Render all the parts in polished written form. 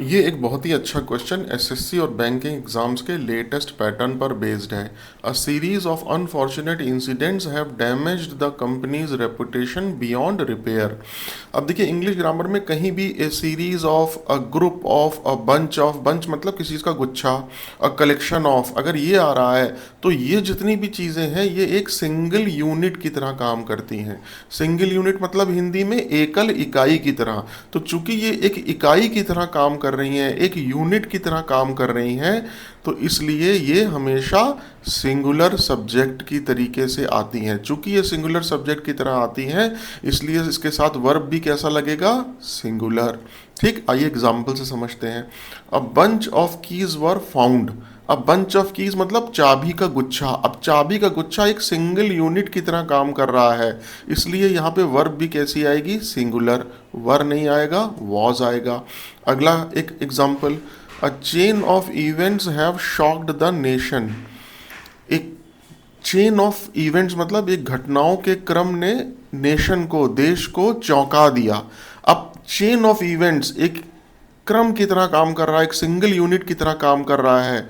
ये एक बहुत ही अच्छा क्वेश्चन एसएससी और बैंकिंग एग्जाम्स के लेटेस्ट पैटर्न पर बेस्ड है। A series of unfortunate incidents have damaged the company's reputation beyond repair. अब देखिए, इंग्लिश ग्रामर में कहीं भी a series of, a group of, a bunch of, bunch मतलब किसी चीज़ का गुच्छा, अ कलेक्शन ऑफ, अगर ये आ रहा है तो ये जितनी भी चीज़ें हैं ये एक सिंगल यूनिट की तरह काम करती हैं। सिंगल यूनिट मतलब हिंदी में एकल इकाई की तरह। तो चूंकि ये एक इकाई की तरह काम कर रही हैं, एक यूनिट की तरह काम कर रही हैं, तो इसलिए ये हमेशा सिंगुलर सब्जेक्ट की तरीके से आती हैं। चूंकि ये सिंगुलर सब्जेक्ट की तरह आती हैं, इसलिए इसके साथ वर्ब भी कैसा लगेगा? सिंगुलर। ठीक, आइए एग्जाम्पल से समझते हैं। अ bunch of keys were found. अब बंच ऑफ कीज मतलब चाबी का गुच्छा। अब चाबी का गुच्छा एक सिंगल यूनिट की तरह काम कर रहा है, इसलिए यहाँ पे वर्ब भी कैसी आएगी? सिंगुलर। वर नहीं आएगा, वॉज आएगा। अगला एक example, a chain of events have shocked the nation. एक चेन ऑफ इवेंट्स मतलब एक घटनाओं के क्रम ने नेशन को, देश को चौंका दिया। अब चेन ऑफ इवेंट्स एक क्रम की तरह काम कर रहा है, एक सिंगल यूनिट की तरह काम कर रहा है,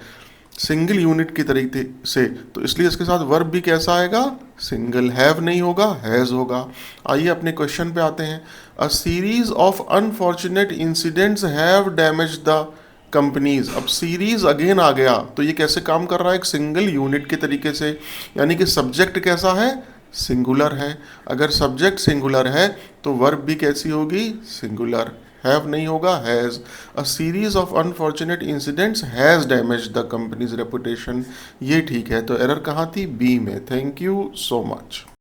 सिंगल यूनिट की तरीके से, तो इसलिए इसके साथ वर्ब भी कैसा आएगा? सिंगल। हैव नहीं होगा, हैज होगा। आइए अपने क्वेश्चन पे आते हैं। अ series of unfortunate incidents have damage the companies. अब सीरीज अगेन आ गया, तो ये कैसे काम कर रहा है? एक सिंगल यूनिट के तरीके से, यानी कि सब्जेक्ट कैसा है? सिंगुलर है। अगर सब्जेक्ट सिंगुलर है तो वर्ब भी कैसी होगी? सिंगुलर। हैव नहीं होगा, has. A series of unfortunate incidents has damage the company's reputation. ये ठीक है, तो एरर कहाँ थी? बी में। Thank you so much.